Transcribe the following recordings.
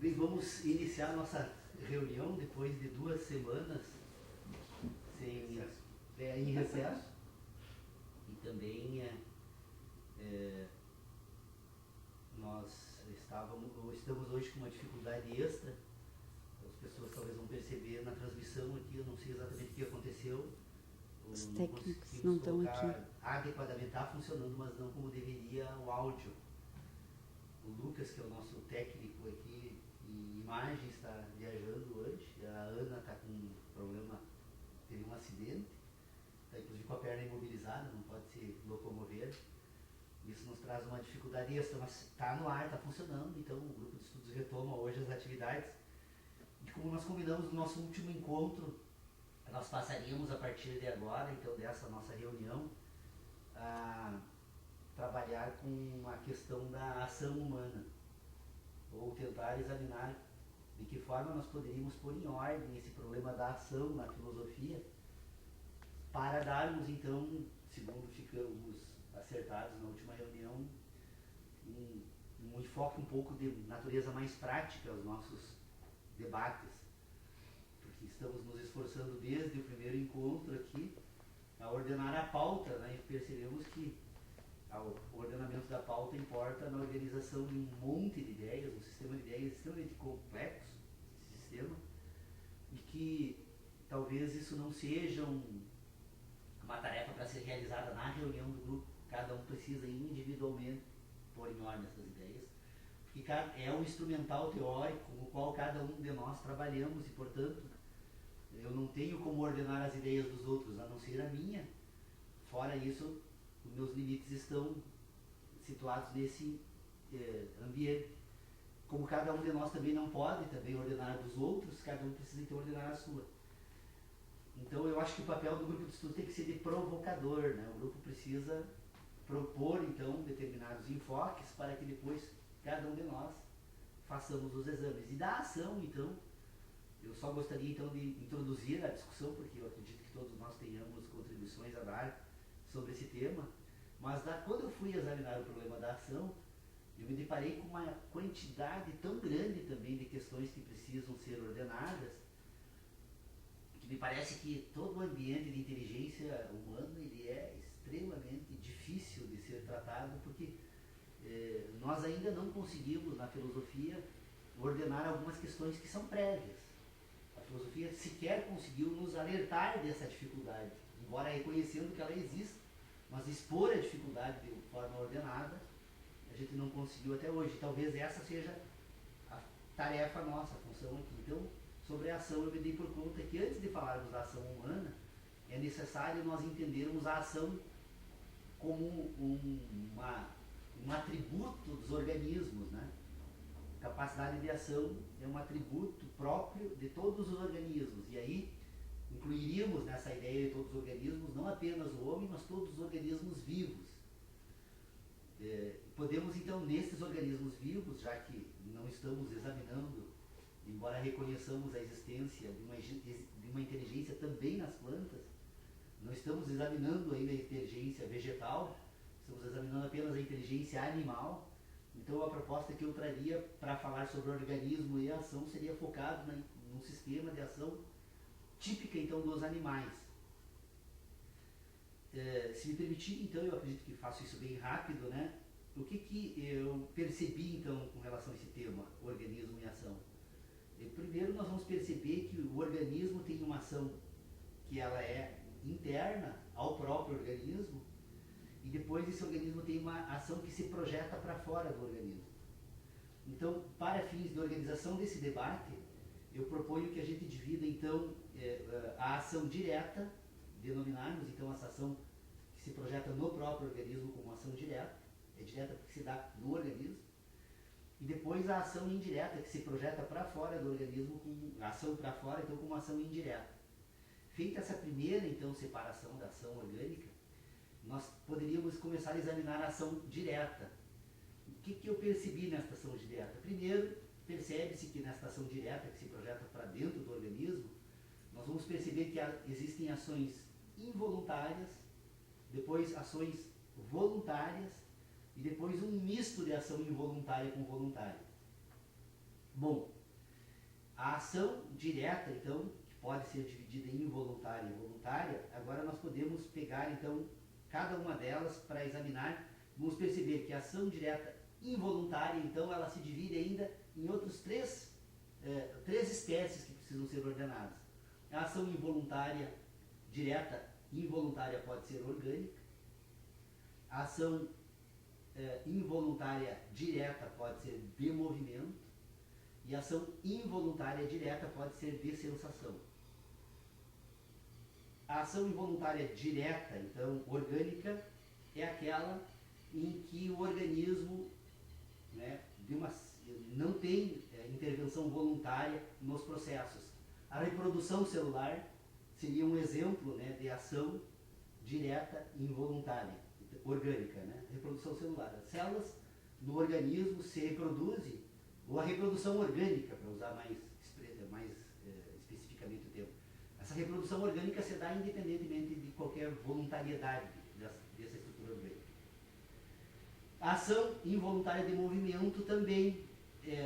Bem, vamos iniciar nossa reunião depois de 2 semanas em recesso. E também nós estamos hoje com uma dificuldade extra. As pessoas talvez vão perceber na transmissão aqui, eu não sei exatamente o que aconteceu. Os técnicos não estão aqui. Adequadamente está funcionando, mas não como deveria o áudio. O Lucas, que é o nosso técnico aqui em imagem, está viajando hoje. A Ana está com um problema, teve um acidente, está inclusive com a perna imobilizada, não pode se locomover. Isso nos traz uma dificuldade extra, mas está no ar, está funcionando. Então o grupo de estudos retoma hoje as atividades. E como nós combinamos no nosso último encontro, nós passaríamos a partir de agora, então dessa nossa reunião, a trabalhar com a questão da ação humana, ou tentar examinar de que forma nós poderíamos pôr em ordem esse problema da ação na filosofia, para darmos então, segundo ficamos acertados na última reunião, um enfoque um pouco de natureza mais prática aos nossos debates, porque estamos nos esforçando desde o primeiro encontro aqui a ordenar a pauta, né, e percebemos que o ordenamento da pauta importa na organização de um monte de ideias, um sistema de ideias extremamente complexo, esse sistema, e que talvez isso não seja uma tarefa para ser realizada na reunião do grupo. Cada um precisa individualmente pôr em ordem essas ideias, porque é um instrumental teórico com o qual cada um de nós trabalhamos e, portanto, eu não tenho como ordenar as ideias dos outros, a não ser a minha. Fora isso, os meus limites estão situados nesse ambiente. Como cada um de nós também não pode também ordenar dos outros, cada um precisa então ordenar a sua. Então eu acho que o papel do grupo de estudo tem que ser de provocador, né? O grupo precisa propor então determinados enfoques para que depois cada um de nós façamos os exames. E da ação, então, eu só gostaria então de introduzir a discussão, porque eu acredito que todos nós tenhamos contribuições a dar sobre esse tema, mas quando eu fui examinar o problema da ação, eu me deparei com uma quantidade tão grande também de questões que precisam ser ordenadas, que me parece que todo o ambiente de inteligência humana ele é extremamente difícil de ser tratado, porque nós ainda não conseguimos na filosofia ordenar algumas questões que são prévias. A filosofia sequer conseguiu nos alertar dessa dificuldade, embora reconhecendo que ela existe, mas expor a dificuldade de forma ordenada, a gente não conseguiu até hoje. Talvez essa seja a tarefa nossa, a função aqui. Então, sobre a ação, eu me dei por conta que antes de falarmos da ação humana, é necessário nós entendermos a ação como um atributo dos organismos, né? Capacidade de ação é um atributo próprio de todos os organismos. E aí, incluiríamos nessa ideia de todos os organismos, não apenas o homem, mas todos os organismos vivos. Podemos então, nesses organismos vivos, já que não estamos examinando, embora reconheçamos a existência de uma inteligência também nas plantas, não estamos examinando ainda a inteligência vegetal, estamos examinando apenas a inteligência animal. Então a proposta que eu traria para falar sobre o organismo e a ação seria focado num sistema de ação típica então dos animais. Se me permitir, então, eu acredito que faço isso bem rápido, né? O que eu percebi então com relação a esse tema, organismo e ação? Primeiro nós vamos perceber que o organismo tem uma ação que ela é interna ao próprio organismo, e depois esse organismo tem uma ação que se projeta para fora do organismo. Então, para fins de organização desse debate, eu proponho que a gente divida então a ação direta, denominarmos então essa ação que se projeta no próprio organismo como ação direta, é direta porque se dá no organismo, e depois a ação indireta que se projeta para fora do organismo, a ação para fora então como ação indireta. Feita essa primeira então separação da ação orgânica, nós poderíamos começar a examinar a ação direta. O que eu percebi nesta ação direta? Primeiro, percebe-se que nesta ação direta que se projeta para dentro do organismo, nós vamos perceber que existem ações involuntárias, depois ações voluntárias e depois um misto de ação involuntária com voluntária. Bom, a ação direta, então, que pode ser dividida em involuntária e voluntária, agora nós podemos pegar, então, cada uma delas para examinar. Vamos perceber que a ação direta involuntária, então, ela se divide ainda em outros três espécies que precisam ser ordenadas. A ação involuntária direta involuntária pode ser orgânica. A ação involuntária direta pode ser de movimento. E a ação involuntária direta pode ser de sensação. A ação involuntária direta, então, orgânica, é aquela em que o organismo, né, não tem intervenção voluntária nos processos. A reprodução celular seria um exemplo, né, de ação direta involuntária, orgânica, né? Reprodução celular. As células no organismo se reproduzem, ou a reprodução orgânica, para usar mais especificamente o termo. Essa reprodução orgânica se dá independentemente de qualquer voluntariedade dessa estrutura orgânica. A ação involuntária de movimento também,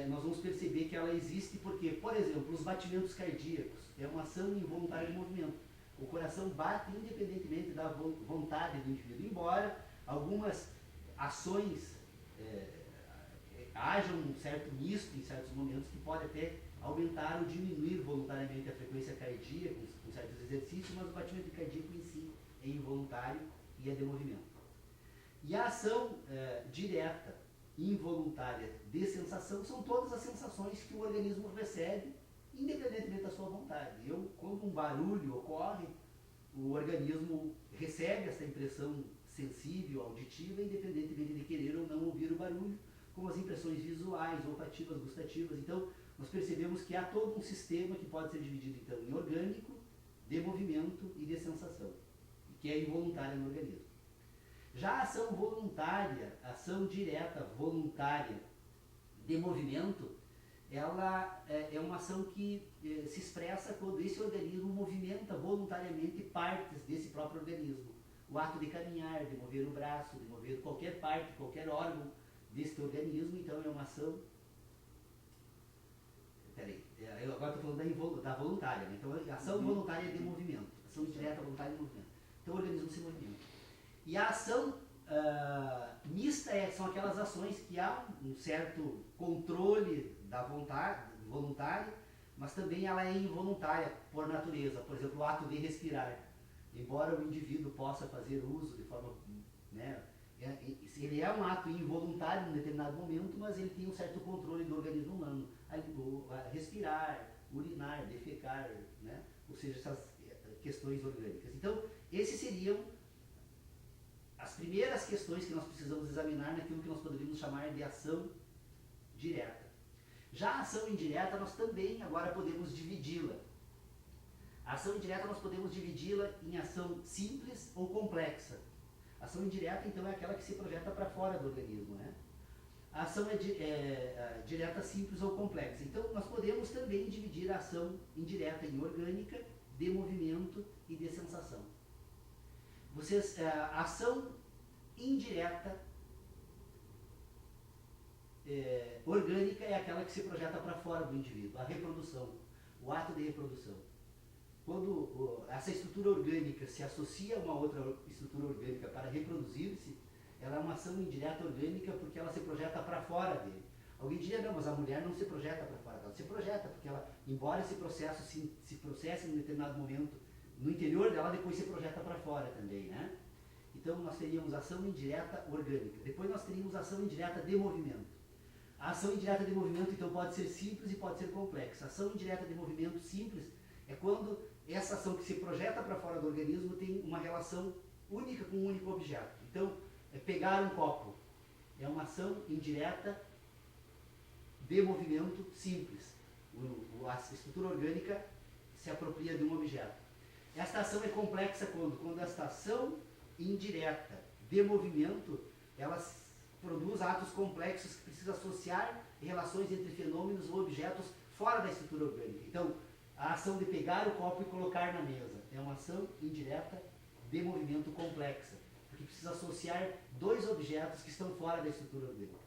nós vamos perceber que ela existe porque, por exemplo, os batimentos cardíacos é uma ação involuntária de movimento. O coração bate independentemente da vontade do indivíduo, embora algumas ações haja um certo misto em certos momentos que pode até aumentar ou diminuir voluntariamente a frequência cardíaca com certos exercícios, mas o batimento cardíaco em si é involuntário e é de movimento. E a ação direta, involuntária de sensação são todas as sensações que o organismo recebe, independentemente da sua vontade. Quando um barulho ocorre, o organismo recebe essa impressão sensível, auditiva, independentemente de querer ou não ouvir o barulho, como as impressões visuais, olfativas, gustativas. Então, nós percebemos que há todo um sistema que pode ser dividido então, em orgânico, de movimento e de sensação, que é involuntária no organismo. Já a ação voluntária, ação direta voluntária de movimento, ela é uma ação que se expressa quando esse organismo movimenta voluntariamente partes desse próprio organismo. O ato de caminhar, de mover o braço, de mover qualquer parte, qualquer órgão deste organismo, então é uma ação... eu agora estou falando da voluntária, né? Então a ação voluntária é de movimento, ação direta voluntária de movimento. Então o organismo se movimenta. E a ação mista são aquelas ações que há um certo controle da vontade voluntária, mas também ela é involuntária por natureza. Por exemplo, o ato de respirar. Embora o indivíduo possa fazer uso de forma... né, ele é um ato involuntário em um determinado momento, mas ele tem um certo controle do organismo humano. Respirar, urinar, defecar, né? Ou seja, essas questões orgânicas. Então, esses seriam as primeiras questões que nós precisamos examinar naquilo que nós poderíamos chamar de ação direta. Já a ação indireta, nós também agora podemos dividi-la. A ação indireta nós podemos dividi-la em ação simples ou complexa. A ação indireta, então, é aquela que se projeta para fora do organismo, né? A ação direta simples ou complexa. Então, nós podemos também dividir a ação indireta em orgânica, de movimento e de sensação. A ação indireta orgânica é aquela que se projeta para fora do indivíduo, a reprodução, o ato de reprodução. Quando essa estrutura orgânica se associa a uma outra estrutura orgânica para reproduzir-se, ela é uma ação indireta orgânica porque ela se projeta para fora dele. Alguém diria, não, mas a mulher não se projeta para fora, ela se projeta, porque ela, embora esse processo se processe em um determinado momento no interior dela, depois se projeta para fora também, né? Então nós teríamos ação indireta orgânica. Depois nós teríamos ação indireta de movimento. A ação indireta de movimento, então, pode ser simples e pode ser complexa. A ação indireta de movimento simples é quando essa ação que se projeta para fora do organismo tem uma relação única com um único objeto. Então, pegar um copo é uma ação indireta de movimento simples. A estrutura orgânica se apropria de um objeto. Esta ação é complexa quando esta ação indireta de movimento, ela produz atos complexos que precisam associar relações entre fenômenos ou objetos fora da estrutura orgânica. Então, a ação de pegar o copo e colocar na mesa é uma ação indireta de movimento complexa, porque precisa associar dois objetos que estão fora da estrutura orgânica.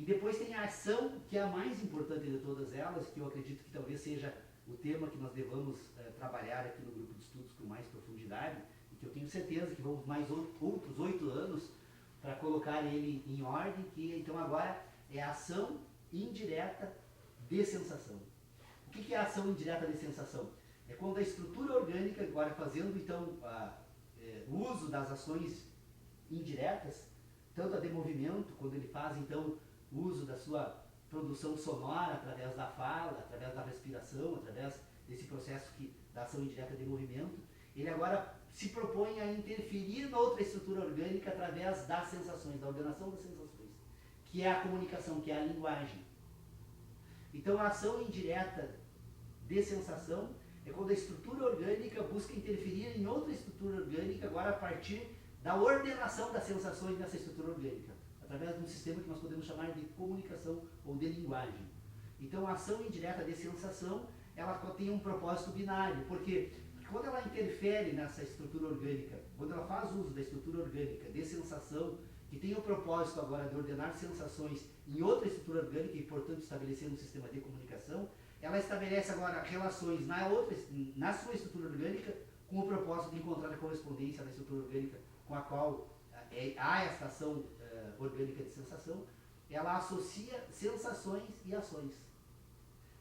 E depois tem a ação, que é a mais importante de todas elas, que eu acredito que talvez seja o tema que nós devamos trabalhar aqui no grupo de estudos com mais profundidade, e que eu tenho certeza que vamos mais outros 8 anos para colocar ele em ordem, que então agora é a ação indireta de sensação. O que é a ação indireta de sensação? É quando a estrutura orgânica, agora fazendo então o uso das ações indiretas, tanto a de movimento, quando ele faz então o uso da sua produção sonora através da fala, através da respiração, através desse processo da ação indireta de movimento, ele agora se propõe a interferir na outra estrutura orgânica através das sensações, da ordenação das sensações, que é a comunicação, que é a linguagem. Então a ação indireta de sensação é quando a estrutura orgânica busca interferir em outra estrutura orgânica, agora a partir da ordenação das sensações nessa estrutura orgânica, através de um sistema que nós podemos chamar de comunicação ou de linguagem. Então a ação indireta de sensação, ela tem um propósito binário, porque quando ela interfere nessa estrutura orgânica, quando ela faz uso da estrutura orgânica de sensação, que tem o propósito agora de ordenar sensações em outra estrutura orgânica e, portanto, estabelecer um sistema de comunicação, ela estabelece agora relações na sua estrutura orgânica com o propósito de encontrar a correspondência da estrutura orgânica com a qual há esta ação orgânica de sensação. Ela associa sensações e ações.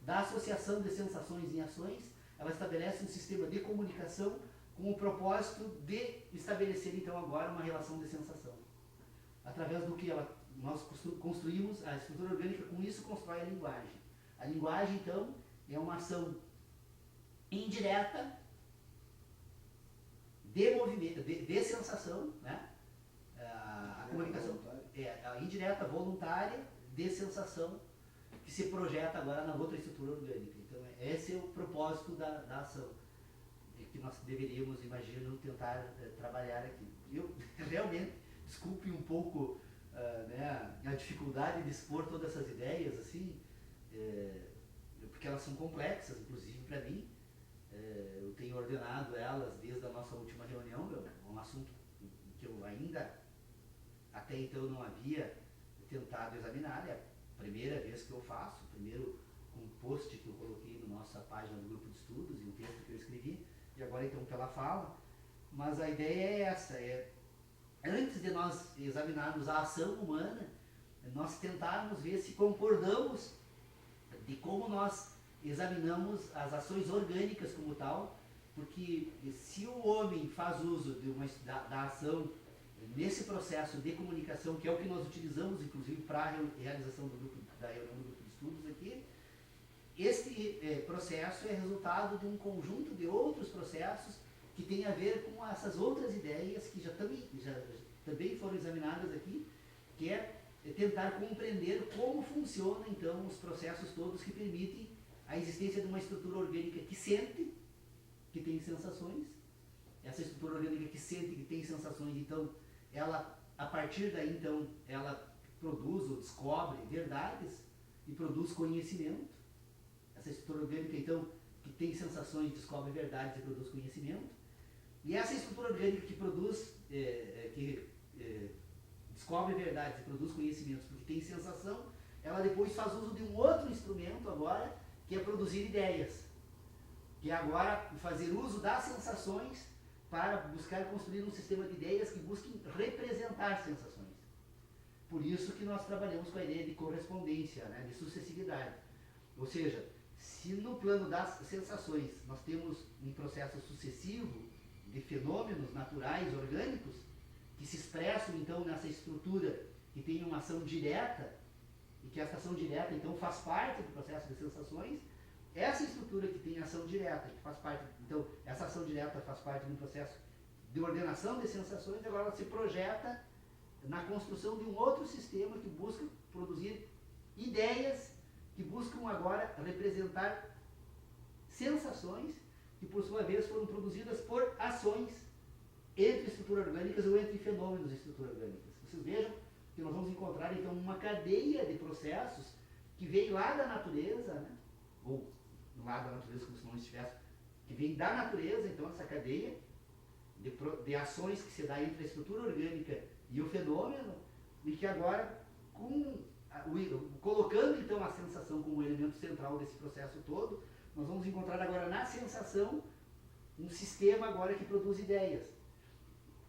Da associação de sensações e ações, ela estabelece um sistema de comunicação com o propósito de estabelecer, então, agora uma relação de sensação. Através do que nós construímos a estrutura orgânica, com isso constrói a linguagem. A linguagem, então, é uma ação indireta de movimento, de sensação, né? A comunicação é a indireta, voluntária, de sensação, que se projeta agora na outra estrutura orgânica. Então, esse é o propósito da ação, que nós deveríamos, imagino, tentar trabalhar aqui. Eu realmente, desculpe um pouco a dificuldade de expor todas essas ideias, assim, porque elas são complexas, inclusive para mim. Eu tenho ordenado elas desde a nossa última reunião, é um assunto que eu ainda, até então, não havia tentado examinar. É a primeira vez que eu faço, o primeiro um post que eu coloquei na nossa página do grupo de estudos, e um texto que eu escrevi, e agora então pela fala. Mas a ideia é essa, antes de nós examinarmos a ação humana, nós tentarmos ver se concordamos de como nós examinamos as ações orgânicas como tal, porque se o homem faz uso da ação nesse processo de comunicação, que é o que nós utilizamos, inclusive, para a realização da reunião do grupo de estudos aqui, este processo é resultado de um conjunto de outros processos que tem a ver com essas outras ideias que já também foram examinadas aqui, que é tentar compreender como funcionam, então, os processos todos que permitem a existência de uma estrutura orgânica que sente, que tem sensações. Essa estrutura orgânica que sente, que tem sensações, então, ela, a partir daí, então, ela produz ou descobre verdades e produz conhecimento. Essa estrutura orgânica, então, que tem sensações, descobre verdades e produz conhecimento. E essa estrutura orgânica que produz, descobre verdades e produz conhecimentos porque tem sensação, ela depois faz uso de um outro instrumento agora, que é produzir ideias. Que é agora fazer uso das sensações para buscar construir um sistema de ideias que busquem representar sensações. Por isso que nós trabalhamos com a ideia de correspondência, né, de sucessividade. Ou seja, se no plano das sensações nós temos um processo sucessivo de fenômenos naturais, orgânicos, que se expressam então nessa estrutura que tem uma ação direta, e que essa ação direta então faz parte do processo de sensações, essa estrutura que tem ação direta, que faz parte, então essa ação direta faz parte do processo de ordenação de sensações, agora ela se projeta na construção de um outro sistema que busca produzir ideias que buscam agora representar sensações que por sua vez foram produzidas por ações entre estruturas orgânicas ou entre fenômenos de estruturas orgânicas. Vocês vejam que nós vamos encontrar então uma cadeia de processos que vem lá da natureza, né? Ou lá da natureza como se não estivesse, que vem da natureza, então essa cadeia de ações que se dá entre a estrutura orgânica e o fenômeno, e que agora, com colocando então a sensação como elemento central desse processo todo, nós vamos encontrar agora na sensação um sistema agora que produz ideias.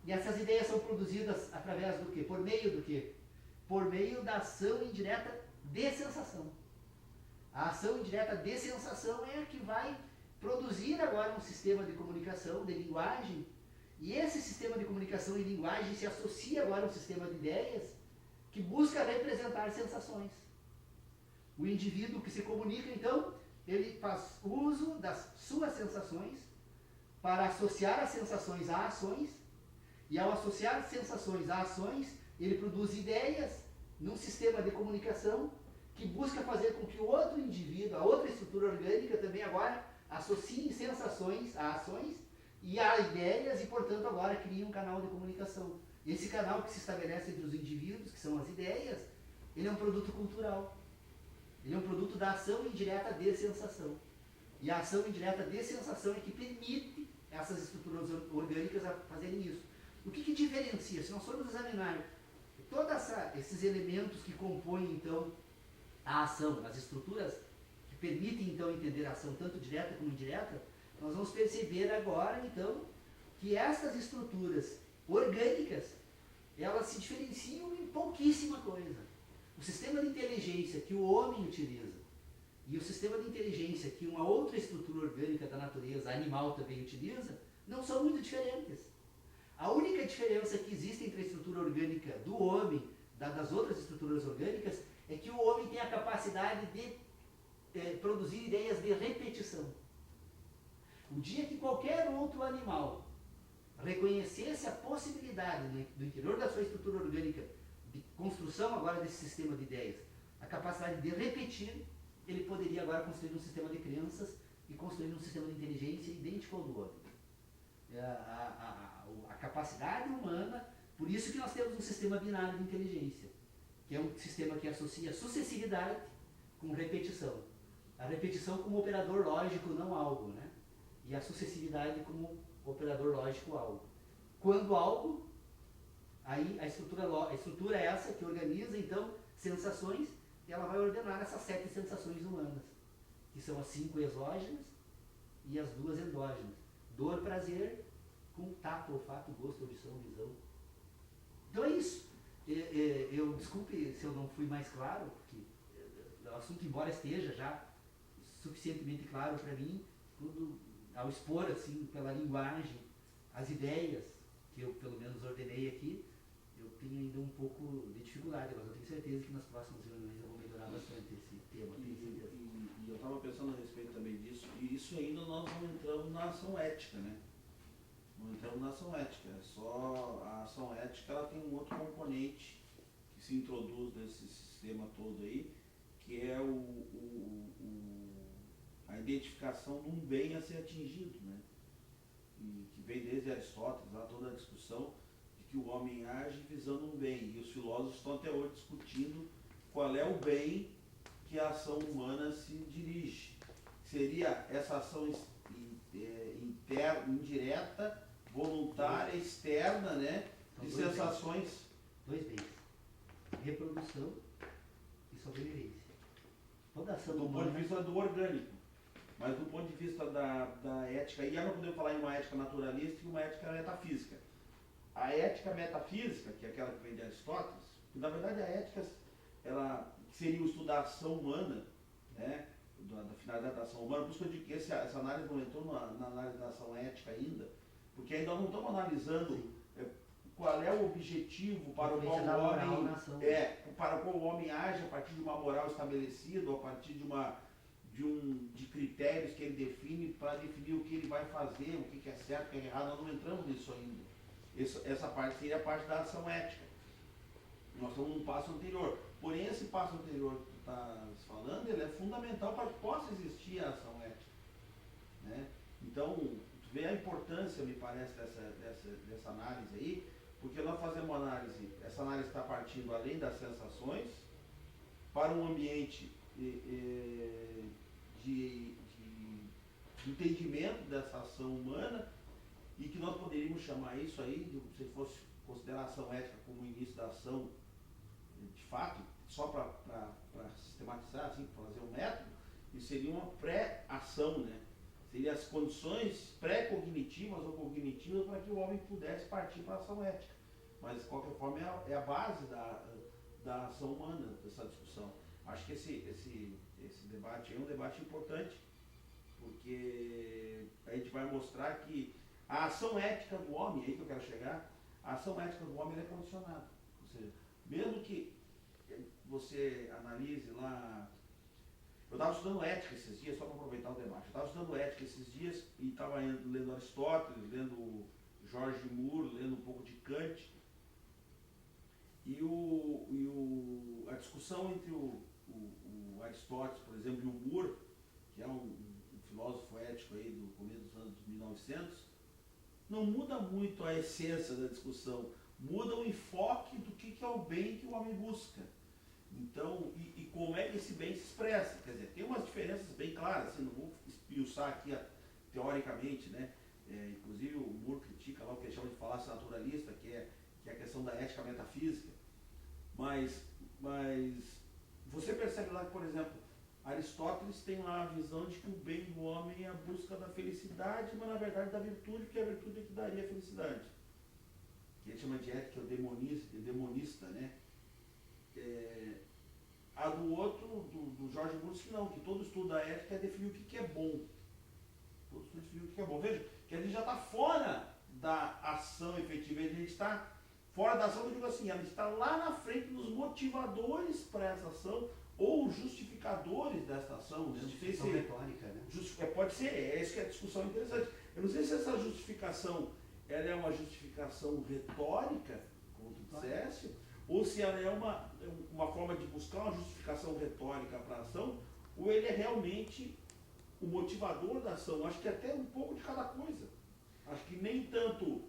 E essas ideias são produzidas através do quê? Por meio do quê? Por meio da ação indireta de sensação. A ação indireta de sensação é a que vai produzir agora um sistema de comunicação, de linguagem, e esse sistema de comunicação e linguagem se associa agora a um sistema de ideias que busca representar sensações. O indivíduo que se comunica, então, ele faz uso das suas sensações para associar as sensações a ações, e ao associar sensações a ações, ele produz ideias num sistema de comunicação que busca fazer com que o outro indivíduo, a outra estrutura orgânica também agora associe sensações a ações e a ideias e, portanto, agora cria um canal de comunicação. Esse canal que se estabelece entre os indivíduos, que são as ideias, ele é um produto cultural. Ele é um produto da ação indireta de sensação. E a ação indireta de sensação é que permite essas estruturas orgânicas a fazerem isso. O que diferencia? Se nós formos examinar todos esses elementos que compõem, então, a ação, as estruturas que permitem, então, entender a ação tanto direta como indireta, nós vamos perceber agora, então, que estas estruturas orgânicas, elas se diferenciam em pouquíssima coisa. O sistema de inteligência que o homem utiliza e o sistema de inteligência que uma outra estrutura orgânica da natureza, animal, também utiliza, não são muito diferentes. A única diferença que existe entre a estrutura orgânica do homem das outras estruturas orgânicas é que o homem tem a capacidade de produzir ideias de repetição. O dia que qualquer outro animal reconhecesse a possibilidade do interior da sua estrutura orgânica de construção agora desse sistema de ideias, a capacidade de repetir, ele poderia agora construir um sistema de crenças e construir um sistema de inteligência idêntico ao do homem. A capacidade humana, por isso que nós temos um sistema binário de inteligência, que é um sistema que associa sucessividade com repetição. A repetição como operador lógico, não algo, né? E a sucessividade como operador lógico algo. Quando algo, aí a estrutura é essa que organiza, então, sensações, e ela vai ordenar essas 7 sensações humanas, que são as 5 exógenas e as 2 endógenas. Dor, prazer, com tato, olfato, gosto, audição, visão. Então é isso. Desculpe se eu não fui mais claro, porque o assunto, embora esteja já suficientemente claro para mim, ao expor assim pela linguagem as ideias que eu pelo menos ordenei aqui, eu tenho ainda um pouco de dificuldade, mas eu tenho certeza que nas próximas reuniões eu vou melhorar bastante esse tema. E eu estava pensando a respeito também disso, e isso ainda nós não entramos na ação ética, né? Não entramos na ação ética, só a ação ética ela tem um outro componente que se introduz nesse sistema todo aí, que é a identificação de um bem a ser atingido, né? E que vem desde Aristóteles, lá toda a discussão de que o homem age visando um bem, e os filósofos estão até hoje discutindo qual é o bem que a ação humana se dirige. Seria essa ação indireta, voluntária, externa, né? De sensações. 2 bens. Reprodução e sobrevivência. Toda ação do humana, ponto de vista do orgânico. Mas do ponto de vista da ética, e agora podemos falar em uma ética naturalista e uma ética metafísica. A ética metafísica, que é aquela que vem de Aristóteles, na verdade a ética ela seria o estudo da ação humana, né? Da finalidade da ação humana, por isso que eu digo que essa análise não entrou na análise da ação ética ainda, porque ainda não estamos analisando qual é o objetivo para o qual o homem age a partir de uma moral estabelecida, ou a partir de critérios que ele define para definir o que ele vai fazer, o que é certo, o que é errado. Nós não entramos nisso ainda. Essa parte seria a parte da ação ética. Nós estamos num passo anterior. Porém, esse passo anterior que tu estás falando, ele é fundamental para que possa existir a ação ética, né? Então, tu vê a importância, me parece, dessa análise aí, porque nós fazemos uma análise, essa análise está partindo além das sensações, para um ambiente de entendimento dessa ação humana, e que nós poderíamos chamar isso aí, se fosse considerar a ação ética como o início da ação, de fato, só para sistematizar, assim, para fazer um método, isso seria uma pré-ação, né? Seria as condições pré-cognitivas ou cognitivas para que o homem pudesse partir para a ação ética. Mas, de qualquer forma, é a base da ação humana, dessa discussão. Acho que esse debate é um debate importante, porque a gente vai mostrar que a ação ética do homem, é aí que eu quero chegar, a ação ética do homem é condicionada. Ou seja, mesmo que você analise lá. Eu estava estudando ética esses dias, só para aproveitar o debate. Eu estava estudando ética esses dias e estava lendo Aristóteles, lendo George Moore, lendo um pouco de Kant. E a discussão entre o Aristóteles, por exemplo, e o Moore, que é um filósofo ético aí do começo dos anos 1900, não muda muito a essência da discussão, muda o enfoque do que é o bem que o homem busca. Então, e como é que esse bem se expressa? Quer dizer, tem umas diferenças bem claras, assim, não vou esmiuçar aqui teoricamente, né? Inclusive o Moore critica lá o que ele chama de falácia naturalista, que é a questão da ética metafísica. Mas você percebe lá que, por exemplo, Aristóteles tem lá a visão de que o bem do homem é a busca da felicidade, mas na verdade da virtude, porque a virtude é que daria a felicidade. Que ele chama de ética demonista, né? A do outro, do Jorge Burns, que não, que todo estudo da ética é definir o que é bom. Todo estudo definir o que é bom. Veja, que a gente já está fora da ação efetiva, a gente está fora da ação, eu digo assim, a gente está lá na frente dos motivadores para essa ação ou justificadores dessa ação. Né? Justificação retórica, né? Pode ser, isso que é a discussão interessante. Eu não sei se essa justificação ela é uma justificação retórica, como tu disseste, ou se ela é uma forma de buscar uma justificação retórica para a ação, ou ele é realmente o motivador da ação. Acho que até um pouco de cada coisa. Acho que nem tanto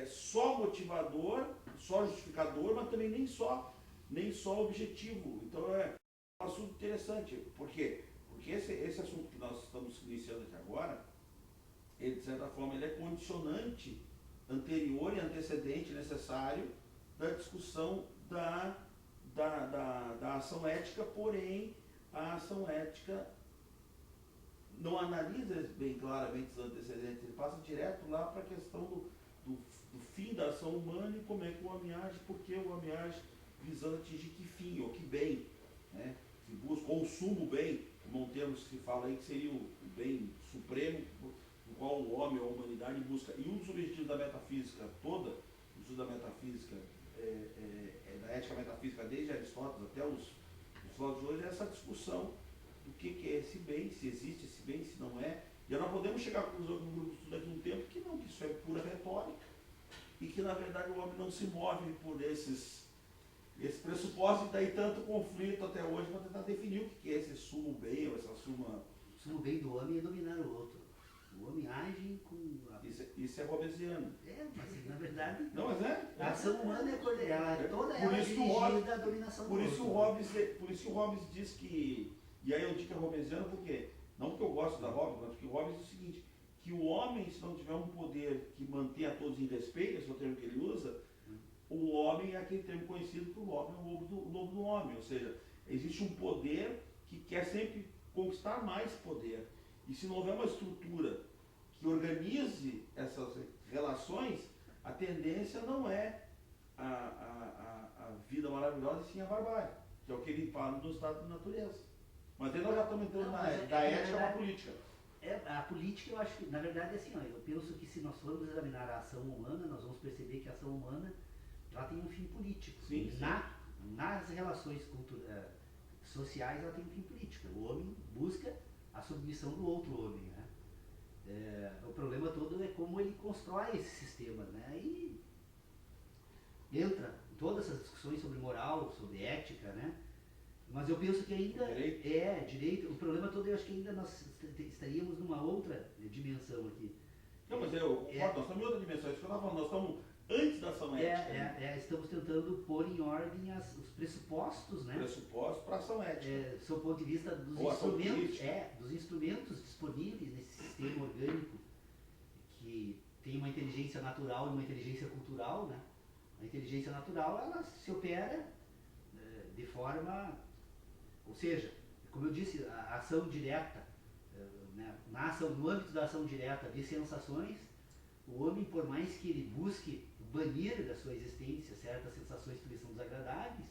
só motivador, só justificador, mas também nem só objetivo. Então é um assunto interessante. Por quê? Porque esse assunto que nós estamos iniciando aqui agora, ele, de certa forma, ele é condicionante anterior e antecedente necessário da discussão da ação ética, porém a ação ética não analisa bem claramente os antecedentes, ele passa direto lá para a questão do fim da ação humana e como é que o homem age, porque o homem age visando atingir que fim, ou que bem, né? Se busca, ou o sumo bem, como um termo que se fala aí, que seria o bem supremo, no qual o homem ou a humanidade busca. E um dos objetivos da metafísica toda, o estudo da metafísica, da ética metafísica, desde Aristóteles até os filósofos de hoje, é essa discussão do que é esse bem, se existe esse bem, se não é. E nós podemos chegar à conclusão no grupo de estudo daqui a um tempo que não, que isso é pura retórica e que na verdade o homem não se move por esse pressuposto, e daí tanto conflito até hoje para tentar definir o que é esse sumo bem ou essa suma. O sumo bem do homem é dominar o outro. O homem age com. Isso é hobbesiano. Mas na verdade. Não, mas a ação humana é toda ela dirigida à dominação do outro. Por isso que o Hobbes diz que. E aí eu digo que é hobbesiano porque. Não porque eu gosto da Hobbes, mas porque o Hobbes diz o seguinte: que o homem, se não tiver um poder que mantenha todos em respeito, esse é o termo que ele usa, o homem é aquele termo conhecido por homem, o lobo do homem. Ou seja, existe um poder que quer sempre conquistar mais poder. E se não houver uma estrutura que organize essas relações, a tendência não é a vida maravilhosa, e sim a barbárie, que é o que ele fala no estado da natureza. Mas aí nós já estamos entrando da ética para a política. A política, eu acho que, na verdade, é assim, eu penso que se nós formos examinar a ação humana, nós vamos perceber que a ação humana ela tem um fim político. Sim, sim. Nas relações sociais, ela tem um fim político. O homem busca a submissão do outro homem, né? O problema todo é como ele constrói esses sistemas, né? E entra em todas essas discussões sobre moral, sobre ética, né? Mas eu penso que ainda direito. O problema todo, eu acho que ainda nós estaríamos numa outra dimensão aqui. Não, mas nós estamos em outra dimensão, isso que eu estava falando, nós estamos antes da ação ética. Estamos tentando pôr em ordem os pressupostos, né? Pressupostos para a ação ética. Sob o ponto de vista dos instrumentos disponíveis nesse sistema orgânico que tem uma inteligência natural e uma inteligência cultural, né? A inteligência natural, ela se opera de forma, ou seja, como eu disse, a ação direta, né, no âmbito da ação direta de sensações, o homem, por mais que ele busque banir da sua existência certas sensações que lhe são desagradáveis,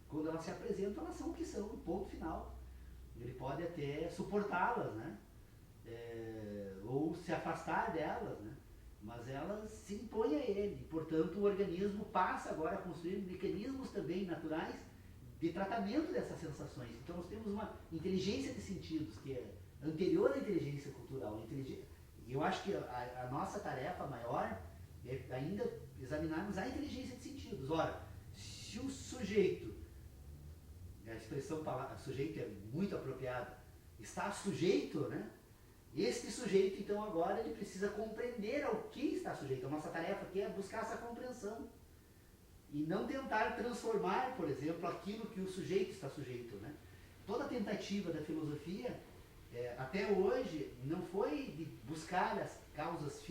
quando elas se apresentam, elas são o que são, ponto final. Ele pode até suportá-las, né? Ou se afastar delas, né? Mas elas se impõem a ele. Portanto, o organismo passa agora a construir mecanismos também naturais de tratamento dessas sensações. Então, nós temos uma inteligência de sentidos que é anterior à inteligência cultural. E eu acho que a nossa tarefa maior é ainda examinarmos a inteligência de sentidos. Ora, se o sujeito, a expressão sujeito é muito apropriada, está sujeito, né? Este sujeito, então, agora ele precisa compreender ao que está sujeito. A nossa tarefa aqui é buscar essa compreensão. E não tentar transformar, por exemplo, aquilo que o sujeito está sujeito, né? Toda tentativa da filosofia, até hoje, não foi de buscar as causas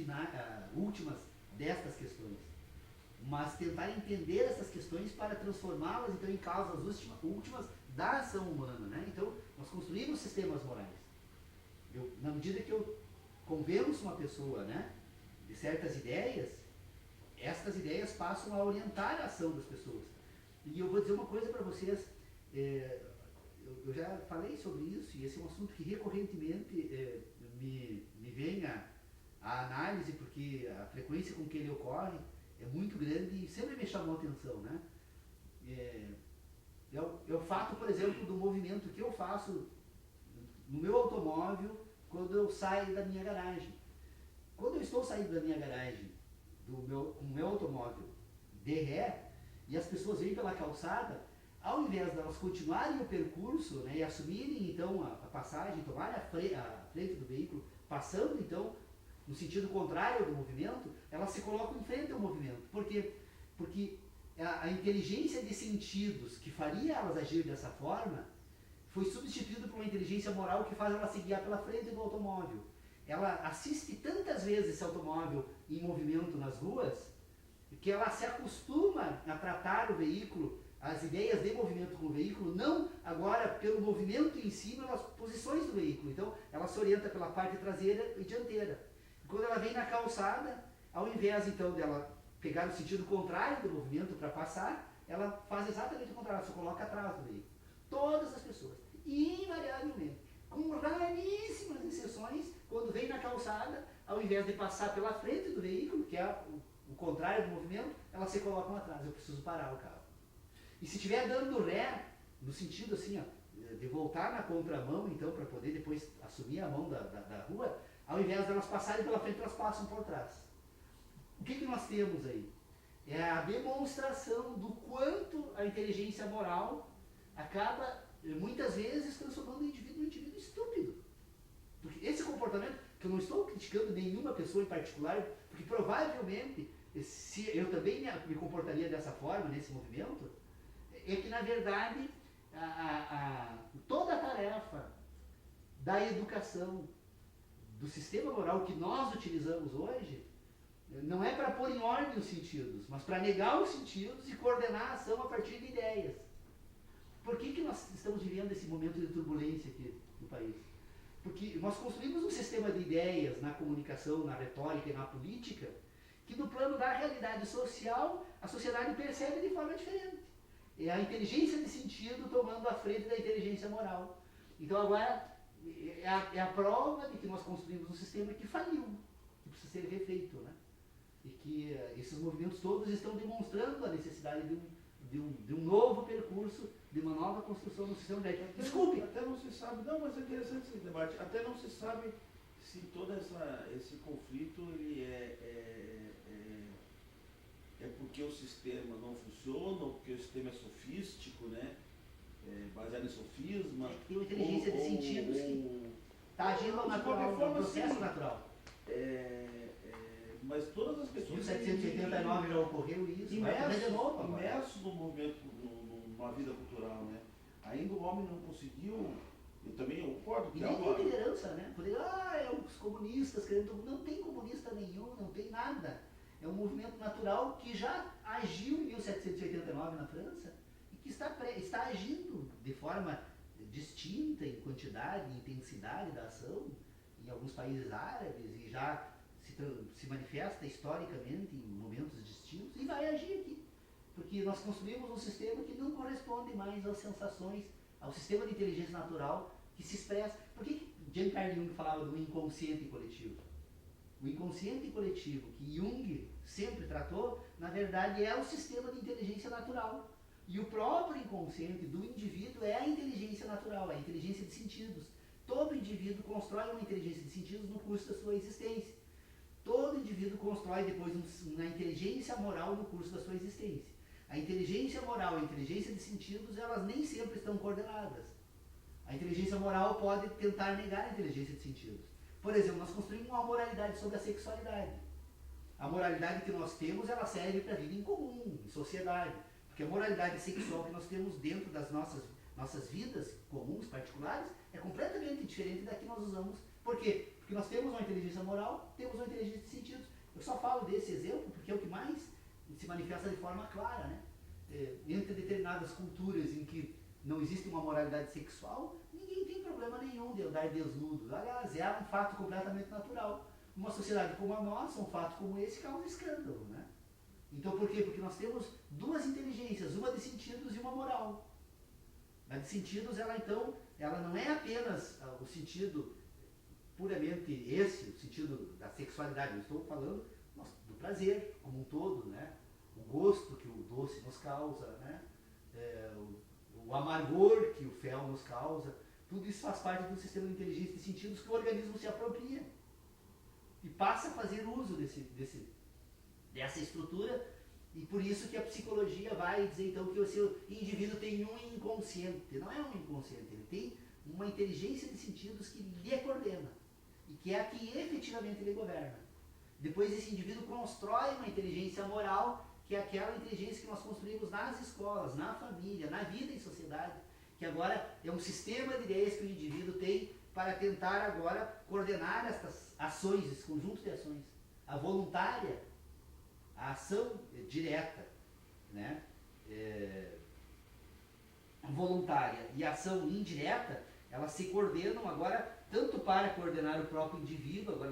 últimas destas questões, mas tentar entender essas questões para transformá-las, então, em causas últimas da ação humana, né? Então, nós construímos sistemas morais. Na medida que eu convenço uma pessoa, né, de certas ideias, estas ideias passam a orientar a ação das pessoas. E eu vou dizer uma coisa para vocês, eu já falei sobre isso, e esse é um assunto que recorrentemente me vem à análise, porque a frequência com que ele ocorre é muito grande e sempre me chamou a atenção, né? É o fato, por exemplo, do movimento que eu faço no meu automóvel quando eu saio da minha garagem. Quando eu estou saindo da minha garagem com o meu automóvel de ré, e as pessoas vêm pela calçada, ao invés de elas continuarem o percurso, né, e assumirem então a passagem, tomarem a frente do veículo, passando então no sentido contrário do movimento, elas se colocam em frente ao movimento. Por quê? Porque a inteligência de sentidos que faria elas agir dessa forma foi substituída por uma inteligência moral que faz ela se guiar pela frente do automóvel. Ela assiste tantas vezes esse automóvel em movimento nas ruas, que ela se acostuma a tratar o veículo, as ideias de movimento com o veículo, não agora pelo movimento em si, mas pelas posições do veículo. Então, ela se orienta pela parte traseira e dianteira. E quando ela vem na calçada, ao invés então dela pegar o sentido contrário do movimento para passar, ela faz exatamente o contrário, ela se coloca atrás do veículo. Todas as pessoas, invariavelmente, com raríssimas exceções, quando vem na calçada, ao invés de passar pela frente do veículo, que é o contrário do movimento, elas se colocam atrás. Eu preciso parar o carro. E se estiver dando ré, no sentido assim, ó, de voltar na contramão, então, para poder depois assumir a mão da rua, ao invés de elas passarem pela frente, elas passam por trás. O que nós temos aí? É a demonstração do quanto a inteligência moral acaba, muitas vezes, transformando o indivíduo num indivíduo estúpido. Porque esse comportamento, que eu não estou criticando nenhuma pessoa em particular, porque provavelmente, se eu também me comportaria dessa forma, nesse movimento, é que, na verdade, toda a tarefa da educação, do sistema moral que nós utilizamos hoje, não é para pôr em ordem os sentidos, mas para negar os sentidos e coordenar a ação a partir de ideias. Por que nós estamos vivendo esse momento de turbulência aqui no país? Porque nós construímos um sistema de ideias na comunicação, na retórica e na política, que no plano da realidade social, a sociedade percebe de forma diferente. É a inteligência de sentido tomando a frente da inteligência moral. Então agora é a prova de que nós construímos um sistema que faliu, que precisa ser refeito, né? E que esses movimentos todos estão demonstrando a necessidade de um novo percurso, de uma nova construção no sistema de ética. Desculpe! Até não se sabe, não, mas é interessante esse debate, até não se sabe se todo esse conflito ele é porque o sistema não funciona, ou porque o sistema é sofístico, né? Baseado em sofisma. Tem uma inteligência de sentidos que está agindo ao natural, no processo natural. Mas todas as pessoas... Em 1789 já ocorreu isso, imerso no movimento, numa vida cultural, né? Ainda o homem não conseguiu... Eu também concordo que e nem tem liderança, né? Poder, os comunistas querendo... Não tem comunista nenhum, não tem nada. É um movimento natural que já agiu em 1789 na França e que está agindo de forma distinta em quantidade e intensidade da ação em alguns países árabes e já se manifesta historicamente em momentos distintos e vai agir aqui. Porque nós construímos um sistema que não corresponde mais às sensações, ao sistema de inteligência natural que se expressa. Por que Jean-Carl Jung falava do inconsciente coletivo? O inconsciente coletivo que Jung sempre tratou, na verdade, é o sistema de inteligência natural. E o próprio inconsciente do indivíduo é a inteligência natural, a inteligência de sentidos. Todo indivíduo constrói uma inteligência de sentidos no curso da sua existência. Todo indivíduo constrói depois uma inteligência moral no curso da sua existência. A inteligência moral e a inteligência de sentidos, elas nem sempre estão coordenadas. A inteligência moral pode tentar negar a inteligência de sentidos. Por exemplo, nós construímos uma moralidade sobre a sexualidade. A moralidade que nós temos, ela serve para a vida em comum, em sociedade. Porque a moralidade sexual que nós temos dentro das nossas vidas comuns, particulares, é completamente diferente da que nós usamos. Por quê? Porque nós temos uma inteligência moral, temos uma inteligência de sentidos. Eu só falo desse exemplo porque é o que mais se manifesta de forma clara, né? Entre determinadas culturas em que não existe uma moralidade sexual, ninguém tem problema nenhum de andar desnudo. Aliás, é um fato completamente natural. Numa sociedade como a nossa, um fato como esse causa escândalo, né? Então, por quê? Porque nós temos duas inteligências, uma de sentidos e uma moral. A de sentidos, ela não é apenas o sentido puramente esse, o sentido da sexualidade. Eu estou falando do prazer como um todo, né? O gosto que o doce nos causa, né? O amargor que o fel nos causa. Tudo isso faz parte do sistema de inteligência de sentidos que o organismo se apropria e passa a fazer uso dessa estrutura, e por isso que a psicologia vai dizer então que o seu indivíduo tem um inconsciente. Não é um inconsciente, ele tem uma inteligência de sentidos que lhe coordena e que é a que efetivamente lhe governa. Depois esse indivíduo constrói uma inteligência moral, que é aquela inteligência que nós construímos nas escolas, na família, na vida em sociedade, que agora é um sistema de ideias que o indivíduo tem para tentar agora coordenar estas ações, esse conjunto de ações. A voluntária, a ação direta, né? Voluntária e a ação indireta, elas se coordenam agora tanto para coordenar o próprio indivíduo, agora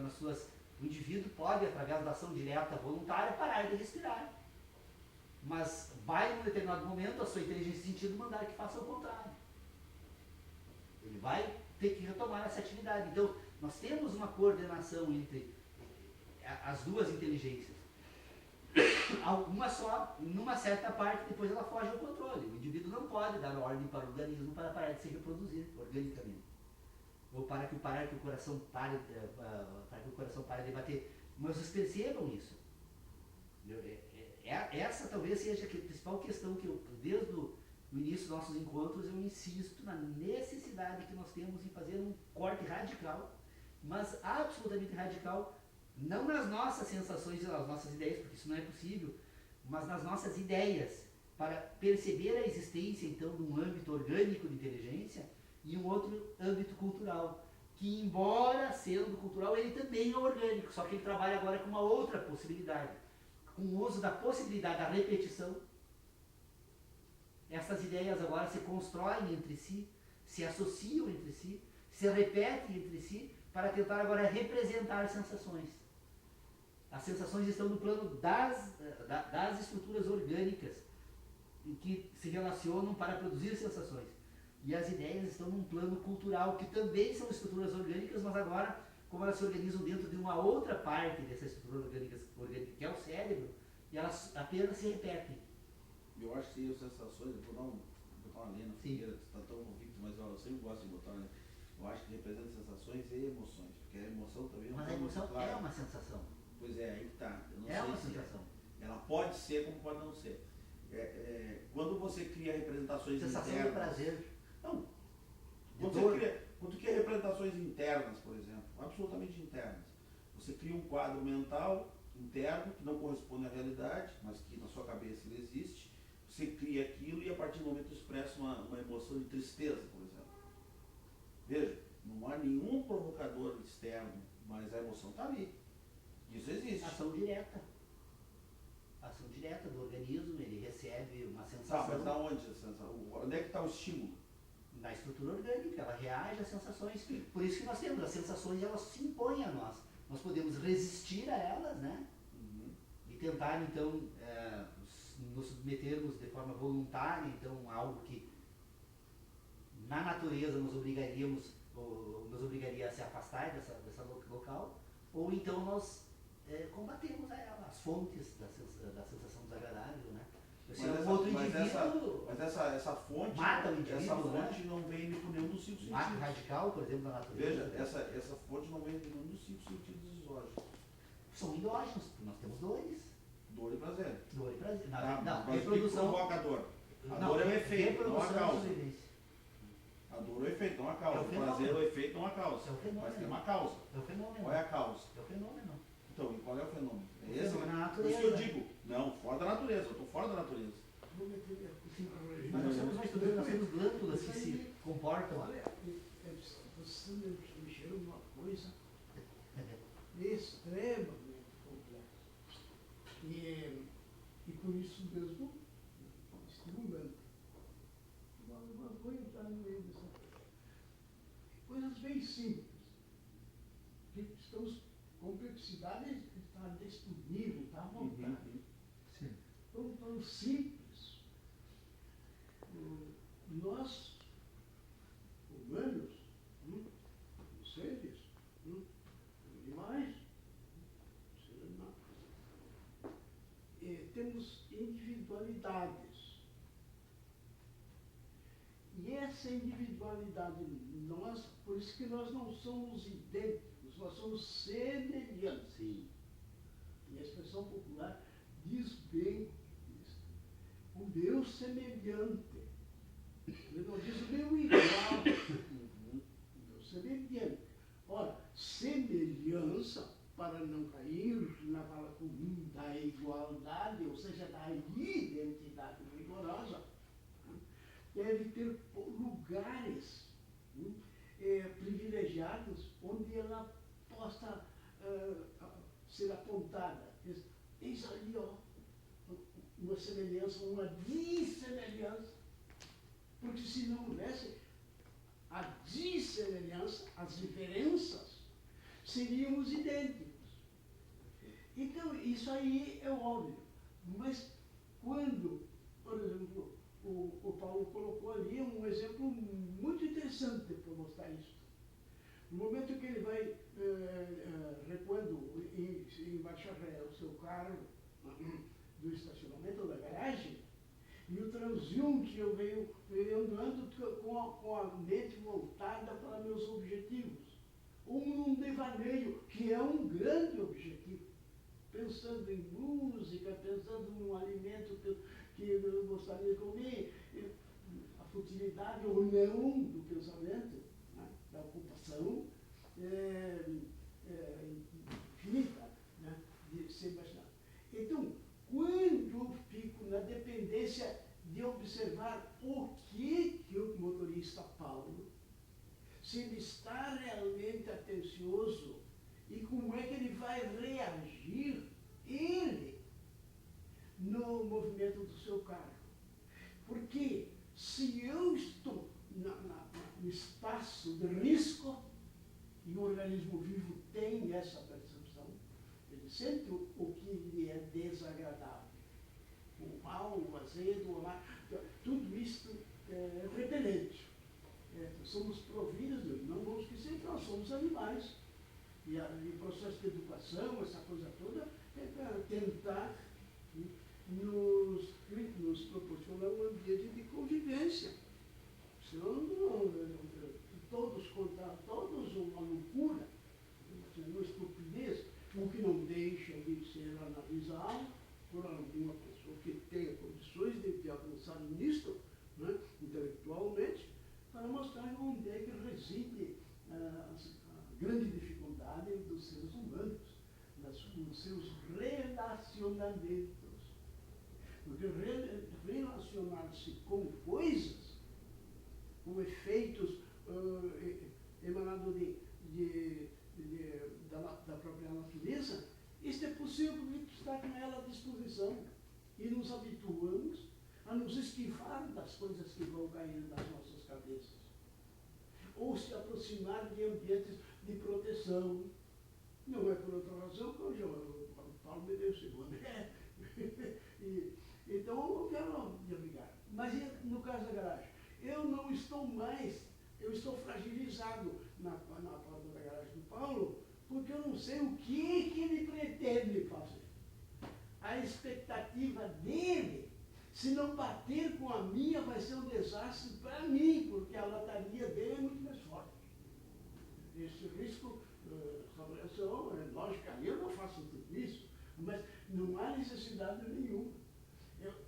o indivíduo pode, através da ação direta voluntária, parar de respirar. Mas vai, em um determinado momento, a sua inteligência de sentido mandar que faça o contrário. Ele vai ter que retomar essa atividade. Então, nós temos uma coordenação entre as duas inteligências. Uma só, numa certa parte, depois ela foge ao controle. O indivíduo não pode dar ordem para o organismo para parar de se reproduzir organicamente. Ou para que o coração pare de bater. Mas vocês percebam isso. Essa talvez seja a principal questão que eu, desde o início dos nossos encontros, eu insisto na necessidade que nós temos em fazer um corte radical, mas absolutamente radical, não nas nossas sensações e nas nossas ideias, porque isso não é possível, mas nas nossas ideias, para perceber a existência, então, de um âmbito orgânico de inteligência e um outro âmbito cultural, que, embora sendo cultural, ele também é orgânico, só que ele trabalha agora com uma outra possibilidade, com o uso da possibilidade da repetição. Essas ideias agora se constroem entre si, se associam entre si, se repetem entre si, para tentar agora representar sensações. As sensações estão no plano das estruturas orgânicas que se relacionam para produzir sensações. E as ideias estão num plano cultural, que também são estruturas orgânicas, mas agora, como elas se organizam dentro de uma outra parte dessa estrutura orgânica, que é o cérebro, e elas apenas se repetem. Eu acho que as sensações, eu vou botar uma linha na fogueira, você está tão convicto, mas eu sempre gosto de botar, né? Eu acho que representa sensações e emoções, porque a emoção também não Mas a emoção é uma sensação. Pois é, aí que tá. Eu não é sei uma se sensação. Ela pode ser como pode não ser. Quando você cria representações sensação internas... de prazer. Não. Quando tu cria representações internas, por exemplo, absolutamente internas, você cria um quadro mental interno que não corresponde à realidade, mas que na sua cabeça ele existe, você cria aquilo e a partir do momento expressa uma emoção de tristeza, por exemplo. Veja, não há nenhum provocador externo, mas a emoção está ali. Isso existe. Ação direta. Ação direta do organismo, ele recebe percebe uma Tá, sensação. mas da onde essa sensação? Onde é que está o estímulo? Na estrutura orgânica, ela reage às sensações. Por isso que nós temos as sensações, elas se impõem a nós. Nós podemos resistir a elas, né? E tentar, então, nos submetermos de forma voluntária, então, a algo que na natureza nos obrigaria a se afastar dessa local, ou então nós combatemos a ela, as fontes da sensação desagradável, né? Mas essa fonte, mata o indivíduo, essa fonte né? não vem por nenhum dos 5 Mata sentidos. radical, por exemplo, da natureza. Veja, essa fonte não vem por nenhum dos 5 sentidos exógenos. São endógenos, nós temos dores. Dor e prazer. Dor e prazer. Tá, Não, mas o que reprodução. provoca a dor? A dor é o efeito, não a reprodução e causa. sobrevivência. A dor é o efeito, não a causa. É o O prazer é fenômeno. o efeito, não a causa. É o fenômeno. Mas tem uma causa. É o fenômeno. Qual é a causa? É o fenômeno. Então, e qual é o fenômeno? O É esse? fenômeno na Por isso natureza. que eu digo, não, fora da natureza, eu estou fora da natureza. Mas nós somos uma estrutura, nós temos glândulas que se comportam. Olha, você mexeu numa coisa extremamente complexa. E por isso mesmo, estimulante. Mas vou entrar no meio dessa coisa. Coisas bem simples. Que estamos, complexidade está disponível, está à vontade. Tão simples. Nós, humanos, seres, animais, seres humanos, temos individualidades. E essa individualidade, por isso que nós não somos idênticos, nós somos semelhantes. Sim. E a expressão popular diz bem isso. O meu semelhante. Ele não diz o meu igual. O meu semelhante. Ora, semelhança, para não cair na fala comum da igualdade, ou seja, da identidade rigorosa, deve ter lugares privilegiados onde ela possa ser apontada. Eis ali, ó, uma semelhança, uma dissemelhança. Porque se não houvesse a dissemelhança, as diferenças, seríamos idênticos. Então, isso aí é óbvio. Mas quando, por exemplo, o Paulo colocou ali um exemplo muito interessante para mostrar isso. No momento que ele vai recuando em marcha ré o seu carro do estacionamento da garagem, e o transeunte eu venho andando com a mente voltada para meus objetivos. Ou num devaneio, que é um grande objetivo. Pensando em música, pensando num alimento que eu gostaria de comer, a futilidade ou não do pensamento, né, da ocupação, infinita, né, de ser imaginado. Então, quando eu fico na dependência de observar o que o motorista Paulo, se ele está realmente atencioso e como é que ele vai reagir, ele, no movimento do seu carro. Porque se eu estou no espaço de risco, e o organismo vivo tem essa percepção, ele sente o que lhe é desagradável. O mal, o azedo, o mal, tudo isso é repelente. Somos providos, não vamos esquecer que nós somos animais. E o processo de educação, essa coisa toda, é para tentar nos proporcionar um ambiente de convivência. Senão, todos uma loucura, uma estupidez, o que não deixa de ser analisado por alguma pessoa que tenha condições de avançar nisto, né, intelectualmente, para mostrar onde é que reside a grande dificuldade dos seres humanos, nos seus relacionamentos. Porque relacionar-se com coisas, com efeitos emanados da própria natureza, isto é possível porque está com ela à disposição. E nos habituamos nos esquivar das coisas que vão caindo das nossas cabeças. Ou se aproximar de ambientes de proteção. Não é por outra razão que hoje o Paulo me deu esse boné. Então eu quero me abrigar. Mas no caso da garagem, eu não estou mais, eu estou fragilizado na porta da garagem do Paulo, porque eu não sei o que ele pretende fazer. A expectativa dele, se não bater com a minha, vai ser um desastre para mim, porque a lataria dele é muito mais forte. Esse risco, estabeleção, é lógico que eu não faço tudo isso, mas não há necessidade nenhuma.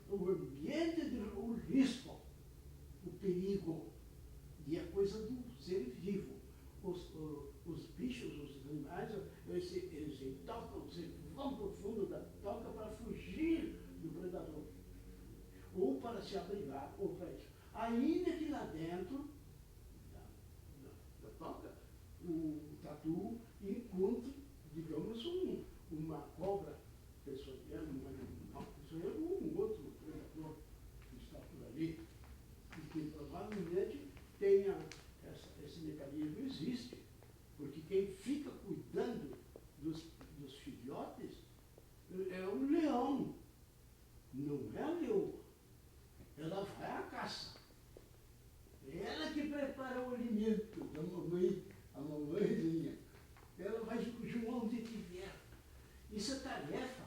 O ambiente, o risco, o perigo, e a coisa do ser vivo. Os bichos, os animais, eles tocam, vão para o fundo da toca para fugir do predador. Ou para se abrigar, ou para isso. Ainda que lá dentro da toca, o tatu encontre, digamos, uma cobra peçonhenta, ou um outro predador que está por ali, e que provavelmente tenha esse mecanismo existe, porque quem fica cuidando dos filhotes é o leão, não é a leoa. Ela vai à caça. É ela que prepara o alimento da mamãe, a mamãezinha. Ela vai onde tiver. Isso é tarefa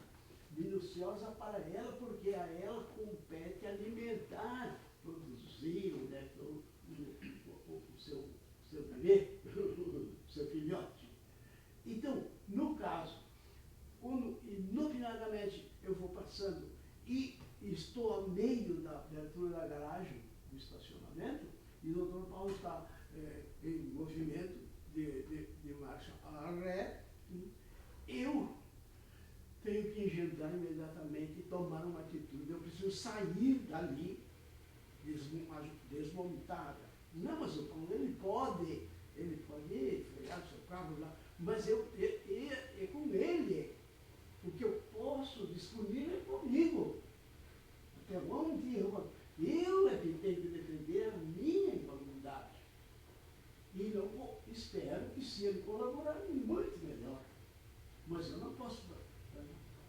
minuciosa para ela, porque a ela compete alimentar, produzir, né, o seu bebê, o seu filhote. Então, no caso, inopinadamente eu vou passando e estou ao meio da abertura da garagem, do estacionamento, e o doutor Paulo está em movimento de marcha a ré, eu tenho que engendrar imediatamente e tomar uma atitude. Eu preciso sair dali desmontada. Não, mas o Paulo, ele pode frear o seu carro lá, mas é com ele. O que eu posso disponível é comigo. Até onde eu é que tenho que defender a minha incolumidade. E não espero que, se ele colaborar, muito melhor. Mas eu não posso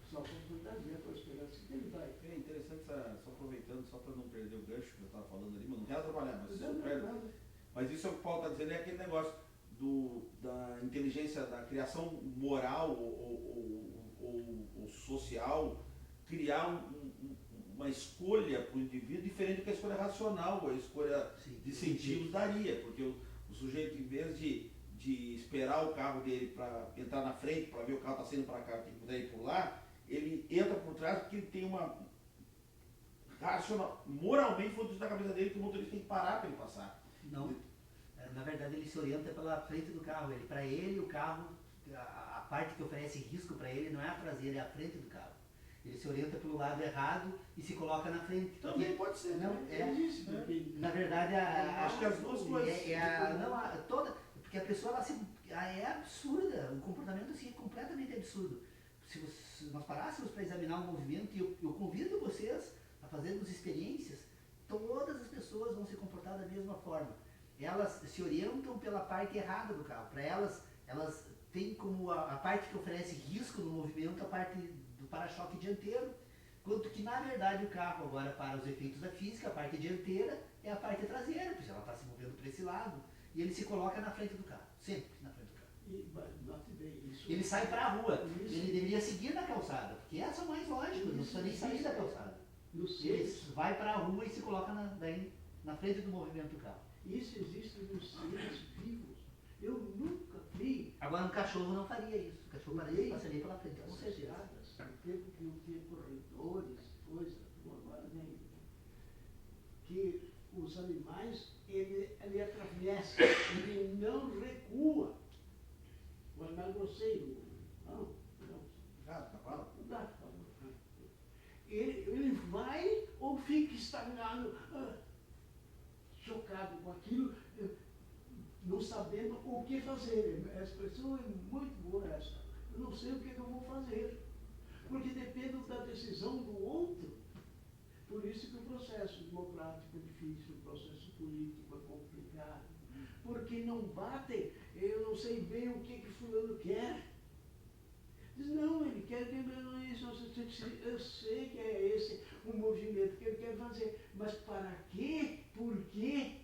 só fantasia com a esperança que ele vai. É interessante, só aproveitando, só para não perder o gancho que eu estava falando ali, mas não quero atrapalhar, mas mas isso é o que o Paulo está dizendo, é aquele negócio da inteligência, da criação moral ou social, criar uma escolha para o indivíduo diferente do que a escolha racional, ou a escolha de sentidos daria, porque o sujeito, em vez de esperar o carro dele para entrar na frente, para ver o carro está saindo para cá, tem que puder ir por lá, ele entra por trás porque ele tem uma racional, moralmente foi da cabeça dele que o motorista tem que parar para ele passar. Não, na verdade ele se orienta pela frente do carro. Para ele o carro, a parte que oferece risco para ele não é a traseira, é a frente do carro. Ele se orienta pelo lado errado e se coloca na frente. Também pode ser, não, existe, na verdade, acho que as duas coisas. Porque a pessoa é absurda, o comportamento assim é completamente absurdo. Se nós parássemos para examinar o movimento, e eu convido vocês a fazermos experiências, todas as pessoas vão se comportar da mesma forma. Elas se orientam pela parte errada do carro. Para elas têm como a parte que oferece risco no movimento a parte do para-choque dianteiro, quanto que na verdade o carro agora, para os efeitos da física, a parte dianteira é a parte traseira, porque ela está se movendo para esse lado, e ele se coloca na frente do carro, sempre na frente do carro. Ele sai para a rua, ele deveria seguir na calçada, porque essa é o mais lógico, não precisa nem sair da calçada. Ele vai para a rua e se coloca na frente do movimento do carro. Isso existe nos seres vivos. Eu nunca vi. Agora um cachorro não faria isso. O cachorro passaria pela frente, com certeza. No tempo que não tinha corredores, coisa, agora nem. Que os animais, ele atravessa, ele não recua. O animal grosseiro. Não. Gato, cavalo? O gato, cavalo. Ele vai ou fica estagnado, chocado com aquilo, não sabendo o que fazer. A expressão é muito boa essa. Eu não sei o que eu vou fazer. Porque depende da decisão do outro. Por isso que o processo democrático é difícil, o processo político é complicado. Porque não batem, eu não sei bem o que fulano quer. Diz, não, ele quer que isso, eu sei que é esse o movimento que ele quer fazer, mas para quê, por quê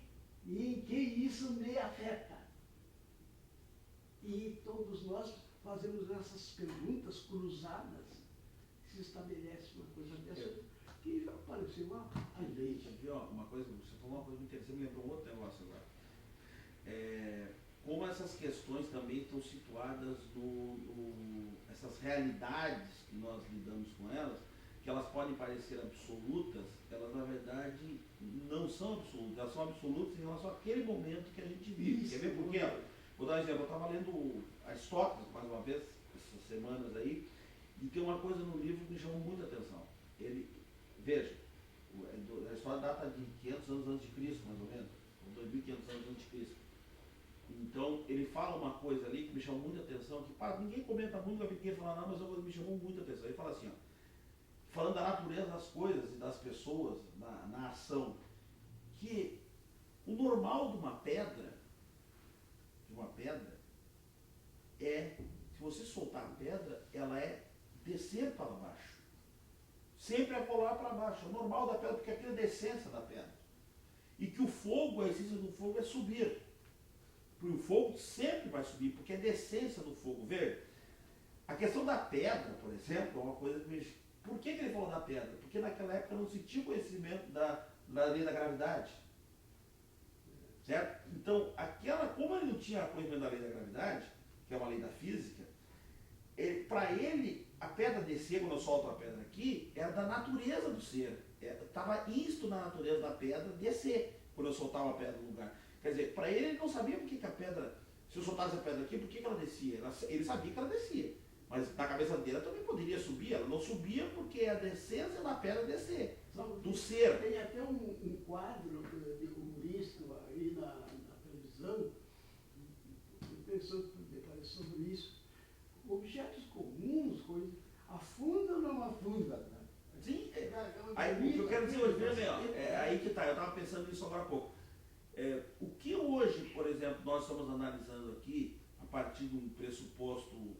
e em que isso me afeta? E todos nós fazemos essas perguntas cruzadas, se estabelece uma coisa dessa, que já apareceu uma lei. Viu, uma coisa, você falou uma coisa muito interessante, me lembrou um outro negócio agora. Como essas questões também estão situadas essas realidades que nós lidamos com elas, que elas podem parecer absolutas, elas na verdade não são absolutas, elas são absolutas em relação àquele momento que a gente vive. Quer ver por quê? Vou dar um exemplo, eu estava lendo Aristóteles, mais uma vez, essas semanas aí, e tem uma coisa no livro que me chamou muita atenção. Veja, Aristóteles data de 500 anos antes de Cristo, mais ou menos, ou 2.500 anos antes de Cristo. Então, ele fala uma coisa ali que me chamou muita atenção, que ninguém comenta muito, ninguém fala nada, mas me chamou muita atenção. Ele fala assim, ó, falando da natureza das coisas e das pessoas na ação, que o normal de uma pedra é, se você soltar a pedra, ela é descer para baixo. Sempre é rolar para baixo. É o normal da pedra, porque aquilo é a essência da pedra. E que o fogo, a essência do fogo é subir. Porque o fogo sempre vai subir, porque é a essência do fogo. Veja, a questão da pedra, por exemplo, é uma coisa que me... Por que ele falou da pedra? Porque naquela época não se tinha conhecimento da lei da gravidade. Certo? Então, como ele não tinha conhecimento da lei da gravidade, que é uma lei da física, para ele, a pedra descer, quando eu solto a pedra aqui, era da natureza do ser. Estava isto na natureza da pedra descer, quando eu soltava a pedra no lugar. Quer dizer, para ele não sabia por que a pedra, se eu soltasse a pedra aqui, por que ela descia? Ele sabia que ela descia. Mas na cabeça dele ela também poderia subir. Ela não subia porque é a essência da pedra descer. Do ser. Tem até um quadro de humorista aí na televisão, pensando sobre isso. Objetos comuns, coisas, afunda ou não afunda? Né? Sim, aí, o que eu quero dizer hoje, aí que está, eu estava pensando nisso agora há pouco. O que hoje, por exemplo, nós estamos analisando aqui, a partir de um pressuposto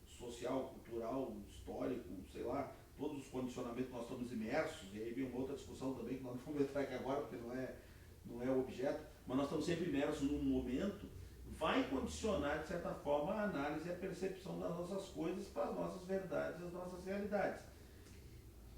social, cultural, histórico, sei lá, todos os condicionamentos que nós estamos imersos, e aí vem uma outra discussão também, que nós não vamos entrar aqui agora, porque não é o objeto, mas nós estamos sempre imersos num momento, vai condicionar, de certa forma, a análise e a percepção das nossas coisas para as nossas verdades, as nossas realidades.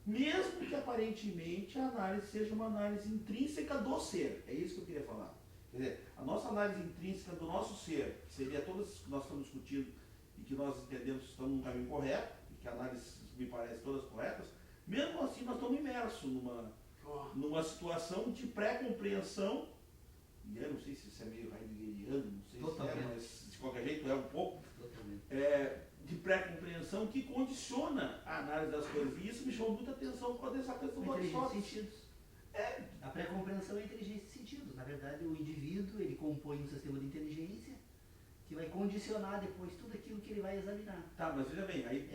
Mesmo que aparentemente a análise seja uma análise intrínseca do ser, é isso que eu queria falar. Quer dizer, a nossa análise intrínseca do nosso ser, que seria todas as que nós estamos discutindo e que nós entendemos que estamos no caminho correto, e que a análise me parece todas corretas, mesmo assim nós estamos imersos numa situação de pré-compreensão, e eu não sei se isso é meio heideggeriano, não sei Totalmente. se é, mas de qualquer jeito é um pouco, Totalmente. de pré-compreensão que condiciona a análise das coisas. E isso me chamou muita atenção por essa questão do Aristóteles. Sentidos. A pré-compreensão é inteligência de sentidos. Na verdade, o indivíduo, ele compõe um sistema de inteligência que vai condicionar depois tudo aquilo que ele vai examinar. Tá, mas veja bem, aí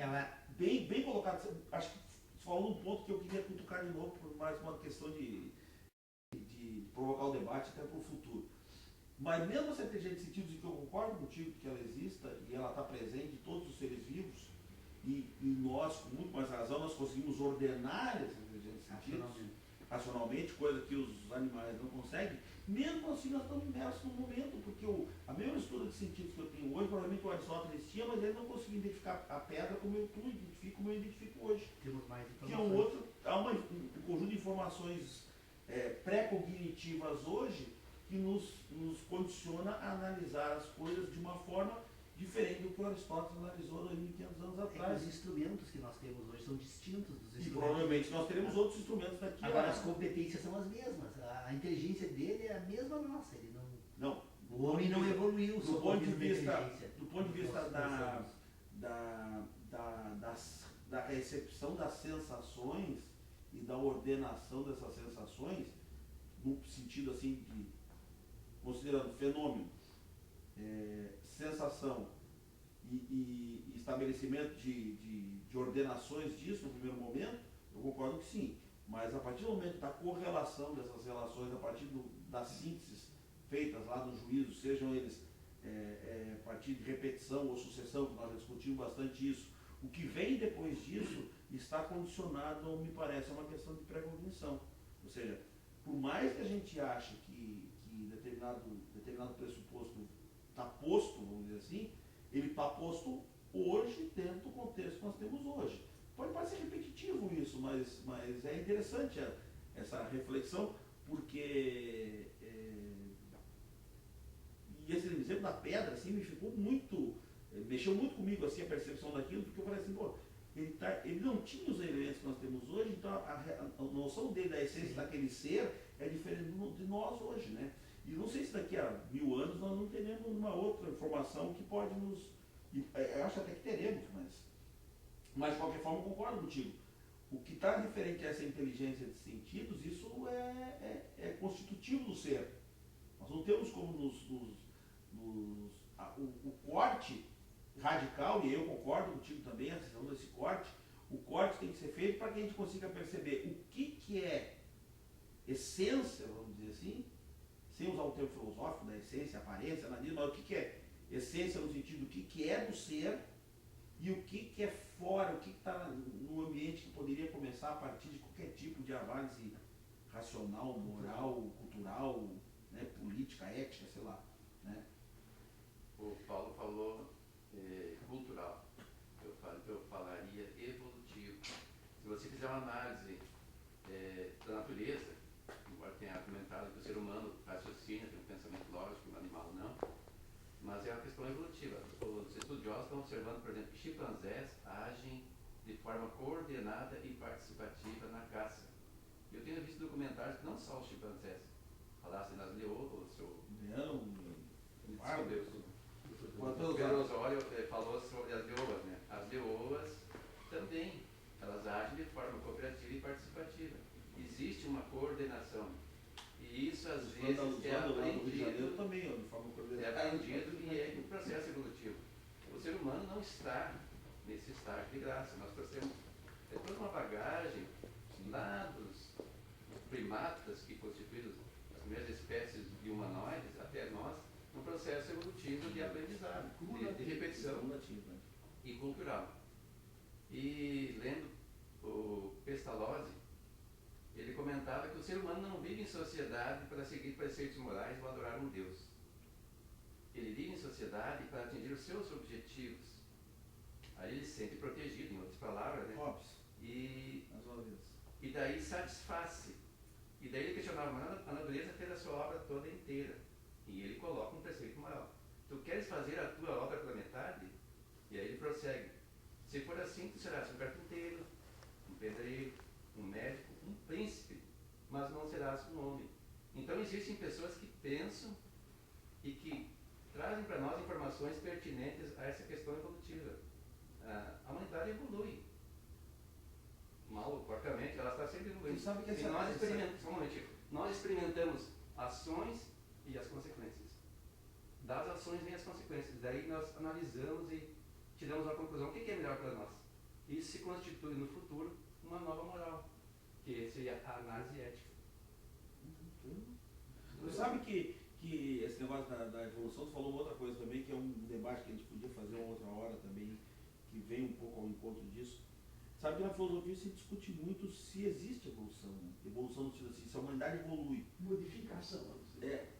bem colocado, acho que você falou num ponto que eu queria cutucar de novo por mais uma questão de provocar o debate até para o futuro. Mas mesmo essa inteligência de sentidos, e que eu concordo contigo que ela exista e ela está presente em todos os seres vivos, e nós, com muito mais razão, nós conseguimos ordenar essa inteligência de sentidos racionalmente, coisa que os animais não conseguem, mesmo assim nós estamos imersos no momento, porque a mesma mistura de sentidos que eu tenho hoje, provavelmente o Aristóteles tinha, mas ele não conseguia identificar a pedra como eu identifico, como eu identifico hoje. Temos mais Que é um conjunto de informações pré-cognitivas hoje que nos condiciona a analisar as coisas de uma forma diferente do que o Aristóteles analisou 2.500 anos atrás. Os instrumentos que nós temos hoje são distintos dos E instrumentos. provavelmente nós teremos outros instrumentos daqui. Agora, as competências são as mesmas. A inteligência dele é a mesma nossa. Ele não. O homem não evoluiu Do ponto de vista da recepção das sensações e da ordenação dessas sensações, no sentido assim de, considerando fenômeno, sensação e estabelecimento de ordenações disso no primeiro momento, eu concordo que sim. Mas a partir do momento da correlação dessas relações, a partir das sínteses feitas lá no juízo, sejam eles a partir de repetição ou sucessão, que nós já discutimos bastante isso, o que vem depois disso está condicionado, me parece, a uma questão de precognição. Ou seja, por mais que a gente ache que determinado pressuposto está posto, vamos dizer assim, ele está posto hoje dentro do contexto que nós temos hoje. Pode parecer repetitivo isso, mas é interessante essa reflexão, porque e esse exemplo da pedra assim, me ficou muito, mexeu muito comigo assim, a percepção daquilo, porque eu falei assim, pô, ele não tinha os elementos que nós temos hoje, então a noção dele, da essência daquele ser, é diferente de nós hoje, né? E não sei se daqui a 1000 anos nós não teremos uma outra informação que pode nos... Eu acho até que teremos, mas de qualquer forma eu concordo contigo. O que está referente a essa inteligência de sentidos, isso é constitutivo do ser. Nós não temos como o corte radical, e eu concordo contigo também, a questão desse corte, o corte tem que ser feito para que a gente consiga perceber o que é essência, vamos dizer assim, sem usar o termo filosófico da essência, aparência, mas o que é essência no sentido do que é do ser e o que é fora, o que está no ambiente que poderia começar a partir de qualquer tipo de análise racional, moral, cultural, né, política, ética, sei lá. Né? O Paulo falou cultural, eu falaria evolutivo. Se você fizer uma análise da natureza, embora tenha comentado que o ser humano raciocina, tem um pensamento lógico, o animal não, mas é uma questão evolutiva. Os estudiosos estão observando, por exemplo, que chimpanzés agem de forma coordenada e participativa na caça. Eu tenho visto documentários que não só os chimpanzés falassem das leoas, o seu Pedro Osório falou sobre as leoas, né? As leoas também, elas agem de forma cooperativa e participativa. Existe uma coordenação. E isso às vezes é aprendido, também, de forma e é um processo evolutivo. O ser humano não está nesse estágio de graça. Nós trouxemos toda uma bagagem lá dos primatas que constituíram as primeiras espécies de humanoides, até nós, um processo evolutivo de aprendizado, de repetição e cultural. E lendo o Pestalozzi, ele comentava que o ser humano não vive em sociedade para seguir preceitos morais ou adorar um Deus. Ele vive em sociedade para atingir os seus objetivos. Aí ele se sente protegido, em outras palavras, né? E daí satisfaz-se. E daí ele questionava, mas a natureza fez a sua obra toda inteira. E ele coloca um preceito moral. Tu queres fazer a tua obra pela metade? E aí ele prossegue. Se for assim, tu serás um carpinteiro, um pedreiro, um médico, um príncipe, mas não serás um homem. Então existem pessoas que pensam e que trazem para nós informações pertinentes a essa questão evolutiva. A humanidade evolui. Mal ou porcamente, ela está sempre evoluindo. Sabe que nós experimentamos ações e as consequências. Das ações vem as consequências. Daí nós analisamos e tiramos a conclusão. O que é melhor para nós? Isso se constitui no futuro uma nova moral, que seria a análise ética. Você sabe que esse negócio da evolução, você falou outra coisa também, que é um debate que a gente podia fazer uma outra hora também, que vem um pouco ao encontro disso. Sabe que na filosofia se discute muito se existe evolução. Né? Evolução no sentido assim, se a humanidade evolui. Modificação, vamos dizer.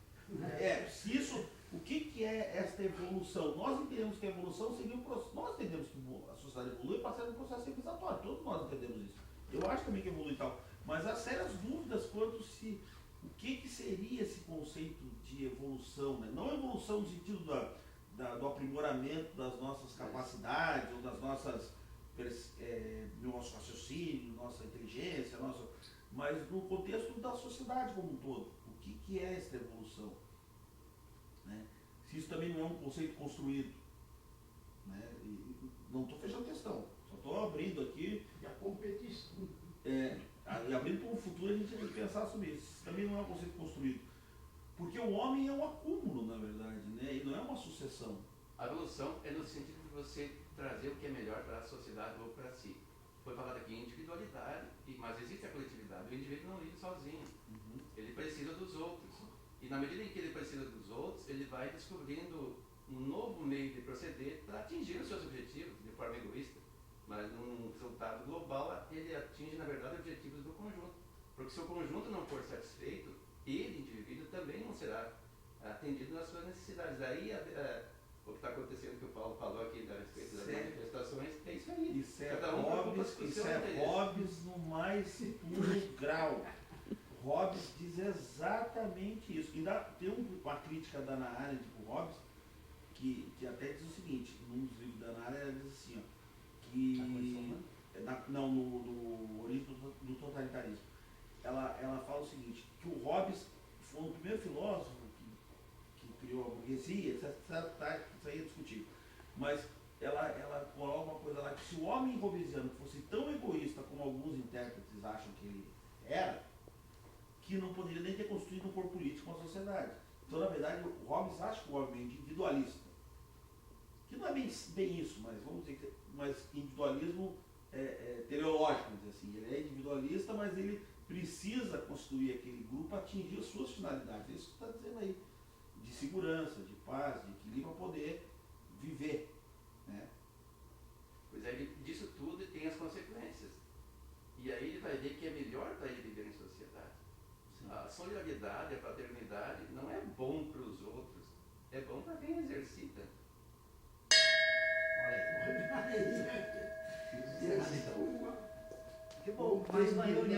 Se isso, o que é esta evolução? Nós entendemos que a evolução seria um processo. Nós entendemos que a sociedade evolui para ser um processo civilizatório. Todos nós entendemos isso. Eu acho também que evolui e tal. Mas há sérias dúvidas quanto se o que seria esse conceito de evolução, né? Não evolução no sentido do aprimoramento das nossas capacidades ou das nossas do nosso raciocínio, nossa inteligência, mas no contexto da sociedade como um todo. O que é essa evolução? Né? Se isso também não é um conceito construído. Né? E não estou fechando questão, só estou abrindo aqui. E a competição. E abrindo para o futuro a gente tem que pensar sobre isso. Isso também não é um conceito construído. Porque o homem é um acúmulo, na verdade, né? E não é uma sucessão. A evolução é no sentido de você trazer o que é melhor para a sociedade ou para si. foi falado aqui individualidade, mas existe a coletividade. O indivíduo não vive sozinho. Ele precisa dos outros. E na medida em que ele precisa dos outros, ele vai descobrindo um novo meio de proceder para atingir os seus objetivos de forma egoísta. Mas num resultado global, ele atinge, na verdade, objetivos do conjunto. Porque se o conjunto não for satisfeito, ele, indivíduo, também não será atendido nas suas necessidades. Daí, o que está acontecendo, que o Paulo falou aqui a respeito das manifestações, é isso aí. Isso é Cada um preocupa-se com o seu interesse. Hobbes no mais puro grau. Hobbes diz exatamente isso. E tem uma crítica da Hannah Arendt para o Hobbes, que até diz o seguinte, num dos livros da Hannah Arendt, ela diz assim, ó, que... no Origem do Totalitarismo. Ela fala o seguinte, que o Hobbes foi o primeiro filósofo que criou a burguesia, isso aí é discutível. Mas ela coloca uma coisa lá, que se o homem hobbesiano fosse tão egoísta como alguns intérpretes acham que ele era, que não poderia nem ter construído um corpo político com a sociedade. Então, na verdade, o Hobbes acha que o homem é individualista. Que não é bem isso, mas vamos dizer que mas individualismo teleológico, vamos dizer assim. Ele é individualista, mas ele precisa construir aquele grupo para atingir as suas finalidades. É isso que você está dizendo aí. De segurança, de paz, de equilíbrio, para poder viver. Né? Pois é, disso tudo tem as consequências. E aí ele vai ver que é melhor para ele viver em sociedade. Sim. A solidariedade, a fraternidade não é bom para os outros, é bom para quem exercita. Olha aí. Que bom, mais uma reunião.